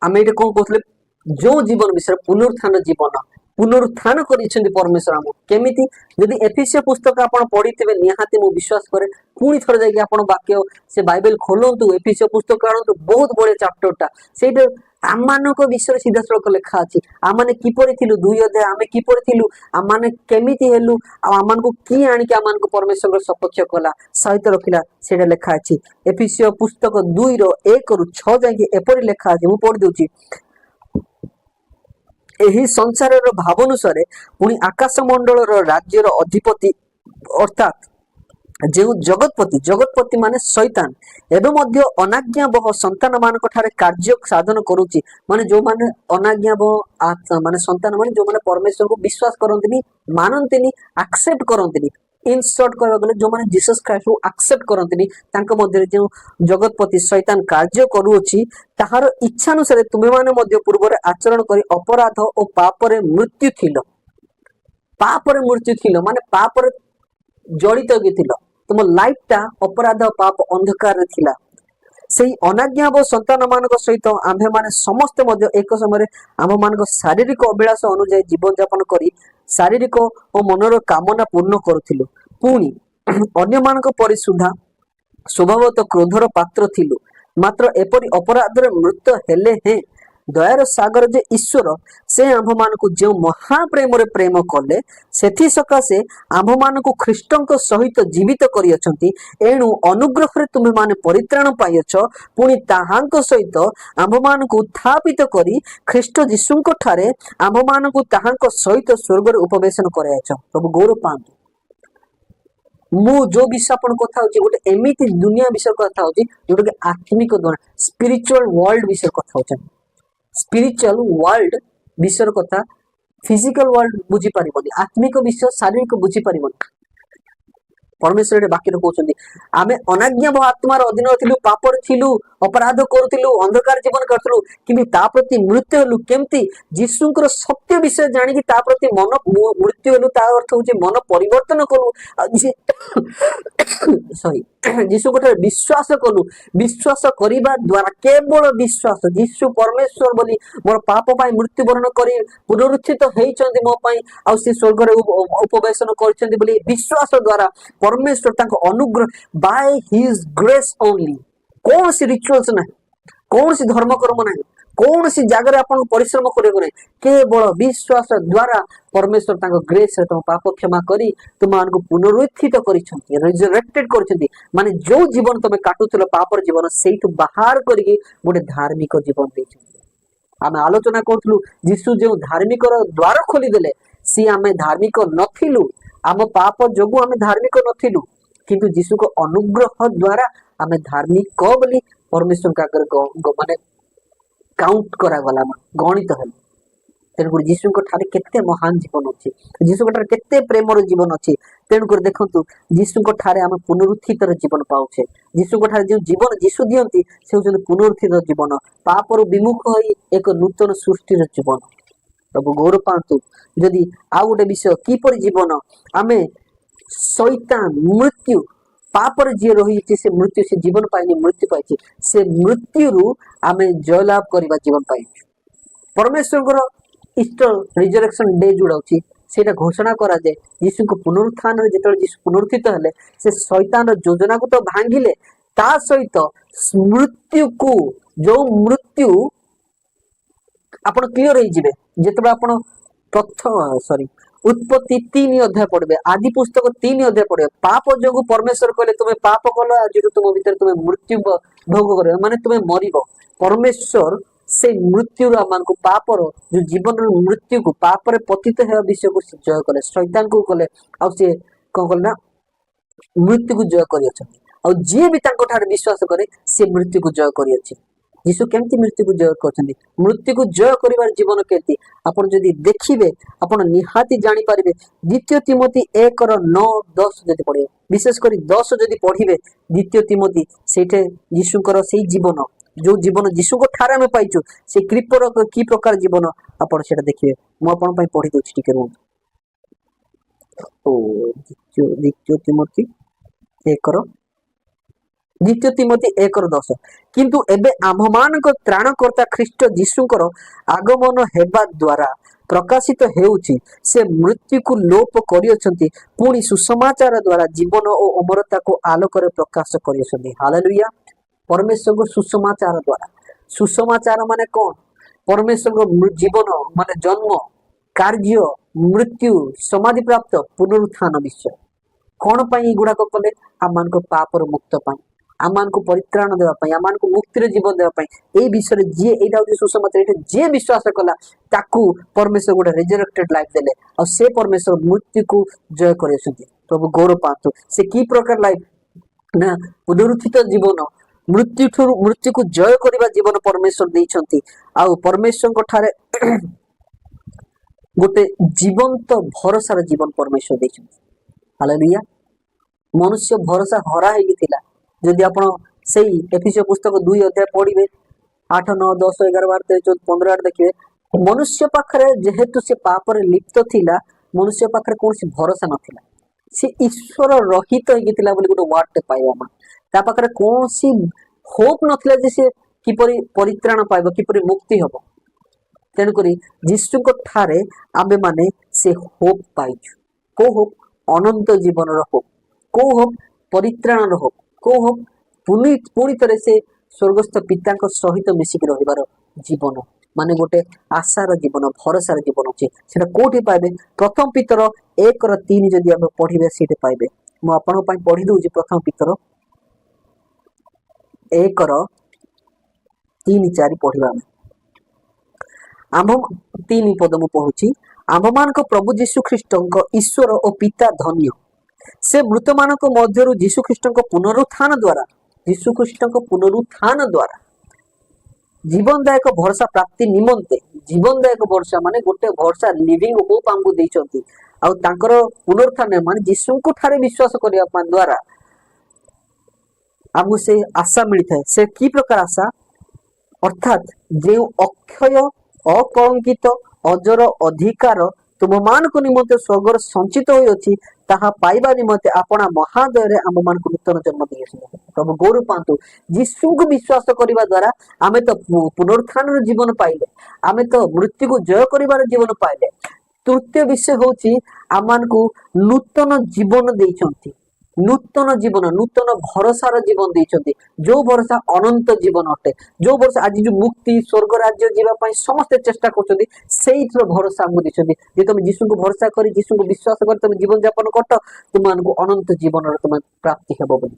आम ये कौन कहते जो जीवन विषय पुनरुत्थान जीवन पुनरुत्थान कर परमेश्वर आम केमी जदि एफिसियो पुस्तक आप पढ़ी थे निहाती मुझे विश्वास करे पुणी थर जा वाक्य से बाइबल खोलतु एफिसियो पुस्तक आणतु बहुत बड़े चैप्टरटा से आम मान विषय सीधा सड़क लिखा अच्छी आम मैंने किपर थिलु 2 अध्याय आम किपर थिलु आम मैंने केमिति हेलु आम को किए आनिक आम परमेश्वर सपक्ष कला सहित रखिला से लिखा अच्छी एफिसियो पुस्तक 2:1-6 जाए एपरी लिखा अच्छी मुझे पढ़ी दूची एही संसार भावनुसारे पुणी आकाश मंडल राज्यर अधिपति अर्थात जो जगतपति माने शैतान एवं मध्य अनाज्ञाबह संतान मान कार्य साधन करुच्ची माने जो माने अनाज्ञाबह आत्मा माने संतान माने जो माने परमेश्वर को विश्वास करंतिनी मानंतिनी एक्सेप्ट करंतिनी इन शॉर्ट कहबा गले जो माने जीसस क्राइस्ट को एक्सेप्ट करंतिनी तांको मध्य जो जगतपति शैतान कार्य करूची ताहार इच्छा अनुसार तुमे माने मध्य पूर्व आचरण करी अपराध और पाप रे मृत्यु थिलो माने पाप रे जड़ित थिलो तुम लाइफ टा अपराध पाप अंधकार थिला सेही अनाज्ञा व संतान मान सहित आम्भे माने समस्त मध्य एक समय आम मान शारीरिक अभिलाष अनुଯାयी जीवन यापन करी शारीरिक और मनर कामना पूर्ण करुथिलु पुणी अन्य मानक परि सुधा स्वभावत क्रोधर पात्र थिलु मात्र एपरि अपराध मृत्यु हेले हे दयार सागर जे ईश्वर से आम्भ मान को जो महाप्रेम प्रेम कले सेथि सकाशे आम्भ मान को ख्रीष्टंक सहित जीवित करियछंती एणु अनुग्रह रे तुमे माने परित्राण पाइयछ पुणी ताहांक सहित आम्भ मान को उत्थापित करी ख्रीष्ट जीशुंक ठारे आम्भ मान को ताहांक सहित स्वर्ग रे उपवेशन करायछ प्रभु गौरव पांतु मु जो विषय अपन कथा होची गोटे एमिति दुनिया विषय कथा होची जोटा कि आत्मिक द्वारा स्पिरिचुअल वर्ल्ड विषय कथा होची स्पिरिचुअल वर्ल्ड विषय कथा फिजिकल वर्ल्ड बुझी पारिबनी आत्मिक विषय शारीरिक बुझी पारिबनी परमेश्वर बाक्य कहते आम अनाज्ञा आत्मार अधीन थिलु पापर थिलु अपराध करुलु अंधकार जीवन करूँ कि प्रति मृत्यु हेलु केमती जीशुंकर सत्य विषय जानिकी प्रति मन मृत्यु हेलु ता अर्थ हूँ मन परिवर्तन कलु सॉरी जीशु विश्वास कलु विश्वास करने द्वारा केवल विश्वास जीशु परमेश्वर बोली मोर पाप पाई मृत्युवरण कर पुनरुत्थित होती मो आ स्वर्ग उपवेशन कर विश्वास द्वारा परमेश्वर तांको अनुग्रह बाय हिज ग्रेस ओनली कौन सी रिचुअल्स ना कौन सी धर्म कर्म ना कौन सी जगह आपन परिश्रम करियो नै केवल विश्वास द्वारा परमेश्वर तांको ग्रेस रे तुम पाप क्षमा करी तुम को पुनरुत्थित करिसंती रिजरेक्टेड करिसंती माने जो जीवन तुम काटुथिलो पापर जीवन सेइठु बाहर करिके गोटे धार्मिक जीवन दैछंती आमे आलोचना करथलु यीशु जो धार्मिक द्वार खोली देले सी आमे धार्मिक नथिलु आम पाप जोगु आमे धार्मिक नथिलु किंतु यीशु को अनुग्रह द्वारा आमे धार्मिक बोली परमेश्वर का माने काउंट करा गला गणित है तेणुक यीशु केते महान जीवन अच्छी यीशु केते प्रेमर जीवन अच्छी तेणुक देखु यीशु आम पुनरुत्थित जीवन पाऊे यीशु जो जीवन यीशु दियंती से होचन पुनरुत्थित जीवन पापर विमुख हो एक नूतन सृष्टि जीवन प्रभु गौरव पातु जदि आउ गोटे विषय किपर जीवन आमे शैतान मृत्यु पापर जी रही से मृत्यु से जीवन पाई मृत्यु पाई से मृत्यु आमे जयलाभ करवा जीवन पाई परमेश्वर ईस्टर रिजरेक्शन डे जोड़ा से घोषणा करा जाए यीशु को पुनरुत्थान जो यीशु पुनरुत्थित हेले से शैतान योजना को तो भांगिले ता सहित मृत्यु को जो मृत्यु आपण क्लियर हो जिते आपण प्रथम सॉरी उत्पत्ति 3 अध्याय पढ़े आदि पुस्तक 3 अध्याय पढ़े पाप जो परमेश्वर कहले तुम्हें पाप कल आज तुम भीतर तुम्हें मृत्यु भोग कर माने तुम्हें मरिब परमेश्वर से मृत्यु को पापर जो जीवन मृत्यु को पापर पतित है विषय को जय कले शैतान को कले आ से कौन कले ना मृत्यु को जय कर जी भी विश्वास करे से मृत्यु को जय कर यीशु केमती मृत्यु को जय करछन्ती मृत्यु को जय करिवार जीवन केमती आपण जदि देखिबे आपण निहाती जानि पारिबे द्वितीय तिमोथी 1:9-10 जदि पढिबे विशेष करी 10 जदि पढिबे द्वितीय तिमोथी सेठे यीशुकर सेही जीवन जो जीवन यीशु को ठारे में पाइछु से कृपर की प्रकार जीवन आपण सेटा देखिबे मो आपण पई पढि दोछि टिके रुम ओ द्वितीय तिमोथी 1 द्वितीय तिमोथी 1:10 किंतु एबे आम्भमानक त्राणकर्ता ख्रीष्ट जीशुଙ୍କର आगमन हेबा द्वारा प्रकाशित हेउछि से मृत्यु को लोप करियछंती पुणी सुसमाचार द्वारा जीवन और अमरता को आलोक रे प्रकाश करियछंती। हालेलुया। परमेश्वर को सुसमाचार द्वारा, सुसमाचार माने कौन? परमेश्वर को जीवन माने जन्म, कार्य, मृत्यु, समाधि प्राप्त, पुनरुत्थान विषय कौन पाई गुड़ाक कले? आमान को पापर मुक्त पाई, आमान को परित्राण देवा पाई, आमान को मुक्तिर जीवन देवा पाई। ए विषय जे एटा होची सुसमाचार, एटा जे विश्वास कला ताकू परमेश्वर गोटे रिजरेक्टेड लाइफ देले और से परमेश्वर मृत्यु को जय करिसथि। प्रभु गौरव पातु। से की प्रकार लाइफ ना पुनरुत्थित जीवन, मृत्यु को जय करिबा जीवन परमेश्वर देइछंती। आ परमेश्वर को ठारे गोटे जीवंत भरोसार जीवन परमेश्वर देइछंती। हालेलुया। मनुष्य भरोसा हरा हेगिथिला। जदि आपण सेही एफिसियो पुस्तक 2 अध्याय पढ़िबे 8 9 10 11 12 13 14 15 8 देखिबे, मनुष्य पाखरे जेहेतु से पाप रे लिप्त थिला, मनुष्य पाखरे कोनसी भरोसा नथिला। से ईश्वर रहित हेगिथिला बोली गोटे वर्ड ते पाइबा मा। ता पाखरे कोनसी होप नथिला जे से किपरि परित्राण पाइबो, किपरि मुक्ति हबो। तेनु करी यीशु को ठारे आबे माने से होप पाइछु। को होप? अनंत जीवन रो होप। को होप? परित्राण रो होप। को होप? पुणी तरह से स्वर्गस्थ पिता सहित मिसिक रहिबार जीवन माने गोटे आशार जीवन, भरोसार जीवन अच्छे। सेटा कोठी पाइबे? प्रथम पितर 1:3 जदि आप पढ़िबे सेठी पाइबे। मु आपन पई पढ़ि दउची प्रथम पितर 1:3 4 पढ़िबा। आम्भ 3 पद मु पढुची। आम्भमानक प्रभु यीशु ख्रीष्टଙ୍କ ईश्वर और पिता धन्य, से मृत मानक मध्यरु यीशु ख्रीष्टଙ୍କ पुनरुत्थान द्वारा, यीशु ख्रीष्टଙ୍କ पुनरुत्थान द्वारा जीवनदायक भरोसा प्राप्ति निमंते, जीवनदायक भरोसा माने गोटे भरोसा लिविंग होप हमको देइछंती। आ तांकर पुनरुत्थान माने यीशु को ठारे विश्वास करिया द्वारा हमको से आशा मिलता है। से की प्रकार आशा? अर्थात जे अक्षय अकलंकित अजर अधिकार तुम मान को निमंते स्वर्गर संचित होई अछि, ताहा पाइबा निमंते आपना महादय रे आम मान को नूतन जन्म दियछि। प्रभु गौरव पांतु। यीशु को विश्वास करिबा द्वारा आमे तो पुनरुत्थान रो जीवन पाइले, आमे तो मृत्यु को जय करिबार जीवन पाइले। तृतीय विषय होछि आमान को नूतन जीवन देइछंती। नूतन जीवन, नूतन भरोसार जीवन देइछंती, जो भरोसा अनंत जीवन अटे। जो भरोसा आज जो मुक्ति स्वर्ग राज्य जीवा पई समस्त चेष्टा करछंती, सेइथरो भरोसा हमको देइछंती। जे तुम यीशु को भरोसा करी, यीशु को विश्वास कर तुम जीवन यापन करत, तुमको अनंत जीवन रो तुम प्राप्ति हेबो बोली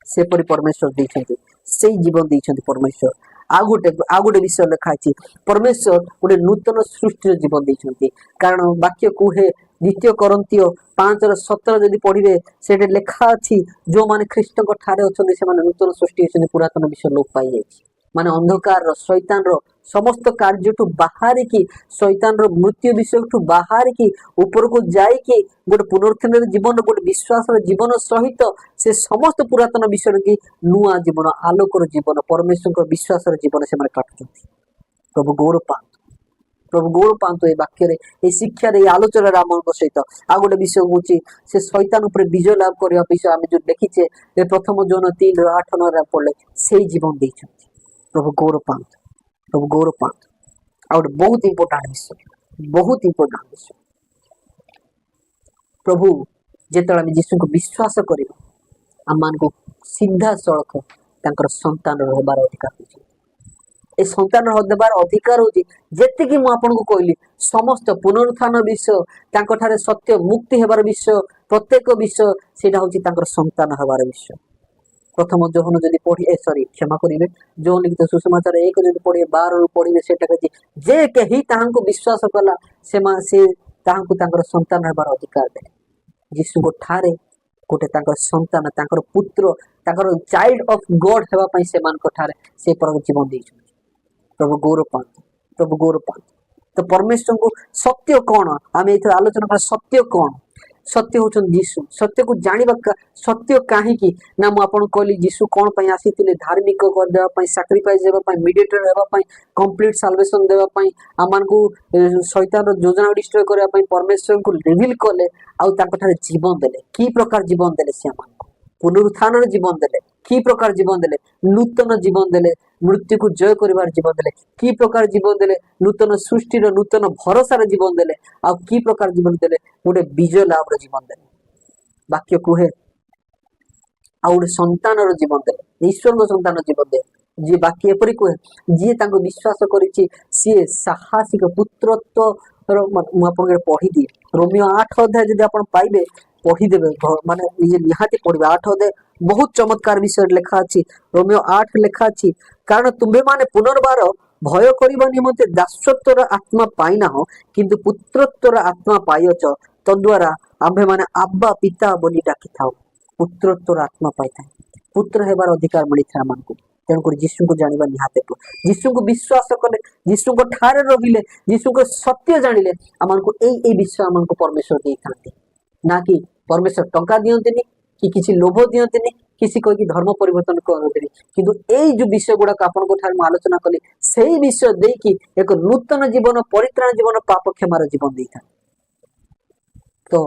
से परि परमेश्वर देइछंती। सेई जीवन देइछंती परमेश्वर। आ गोटे विषय लिखा अछि, परमेश्वर गोटे नूतन सृष्टि जीवन देइछंती। कारण वाक्य कुहे द्वितीय कोरिन्थियो 5:17 जदि पढ़िबे सेटे लेखा अछि, जो माने ख्रीष्ट को ठारे अछंती से माने नूतन सृष्टि अछि, पुरातन विषय लोप पाई जायछि। माने अंधकार रो, शैतान रो समस्त कार्य ठु बाहर की, शैतान रो मृत्यु विषय ठु बाहर की ऊपर को जाई की गोटे पुनरुत्थान जीवन, गोटे विश्वास रो जीवन सहित से समस्त पुरातन विषय की नुआ जीवन, आलोक रो जीवन, परमेश्वर को विश्वास रो जीवन से माने काटुछंती। प्रभु गौरव पांतु। प्रभु गौरव पांतु। ए वाक्य रे, ए शिक्षा रे, आलोचना रामन को सहित आ गोटे विषय होची से शैतान ऊपर विजय लाभ करिया विषय आमे जो देखिचे ए प्रथम जन 3:8-9 रे पढ़ले सेही जीवन देइछंती। प्रभु गौरव पांतु। प्रभु गौरव पांतु। आ गोटे बहुत इंपोर्टेंट विषय, बहुत इंपोर्टेंट विषय। प्रभु जेतळे आमे यीशु को विश्वास करिबा, आमान को सीधा सड़क तांकर संतान रहबार अधिकार होची। ए संतान देवार अधिकार होची जेते कि मु आपन को कहली समस्त पुनरुत्थान विषय, तांको ठारे सत्य मुक्ति हेबार विषय, प्रत्येक विषय सेटा होची तांकर संतान हेबार विषय। प्रथम जोहन जदि पढ़ी क्षमा करिवे, जोहन लिखित सुसमाचार 1 जदि पढ़ी 12 रु पढ़िबे सेटा कहछि जे केही ताहांको विश्वास कला से ताहांको तांकर संतान हेबार अधिकार दे। यीशु को ठारे गोटे तांकर संतान, तांकर पुत्र, तांकर चाइल्ड ऑफ गॉड हेबा पई से मान को ठारे से पर जीवन देइछु। प्रभु गौरव पांतु। प्रभु गौरव पांतु। तो परमेश्वर को सत्य कौन आम ये आलोचना कर, सत्य कौन? सत्य होचन यीशु। सत्य को जानिबा सत्य काहे की ना मु आपन कहली यीशु कोन पई आसीतिले, धार्मिक कर देबा पई, सैक्रिफाइस देबा पई, मेडिएटर हेबा पई, कंप्लीट साल्वेशन देबा पई, आमान को शैतान रो योजना डिस्ट्रॉय करबा पई परमेश्वर को रिवील करले, आ तांको थारे जीवन देले। की प्रकार जीवन देले से आमान को? पुनरुत्थान रो जीवन देले। कि प्रकार जीवन देले नूतन जीवन देले मृत्यु को जय करिवार जीवन देले कि प्रकार जीवन देले नूतन सृष्टि नूतन भरोसार जीवन देले आ कि प्रकार जीवन देले गोटे विजय लाभ जीवन देले वाक्य कुहे आ गोटे संतान जीवन देले ईश्वर संतान जीवन दे जी बाकी एपरी कहे जी विश्वास करिछि सी साहसिक पुत्रत्व पढ़ी दी रोमियो 8 अध्याय जदि आपण पाइबे पढ़ीदेवे माने निजे निहाती पढ़िबे 8 अध्याय बहुत चमत्कार विषय लिखा अछि रोमियो 8 लिखा अछि कारण तुम्बे माने पुनर्बार भय करिबा निमंते दासत्वर आत्मा पाइना हो किंतु पुत्रत्वर आत्मा पाइछ तद्वारा आम्भे माने आब्बा पिता बोली डाकी थाओ पुत्रत्वर आत्मा पाइथा पुत्र हेबार अधिकार मिलिथा हमको तेणुकर जीशु को जानिबा निहाते जीशु को विश्वास कले जीशु को ठारे रहिले जीशु को सत्य जानिले हमको एई विषय हमको परमेश्वर देई थांती ना कि परमेश्वर टंका दियंतिनी कि किसी लोभ दियंतिनी किसी कोई धर्म परिवर्तन करते किंतु एई जो विषय गुड़ा आपण को ठार आलोचना कली सेई विषय देई कि एक नूतन जीवन परित्राण जीवन पाप क्षमार जीवन देई था तो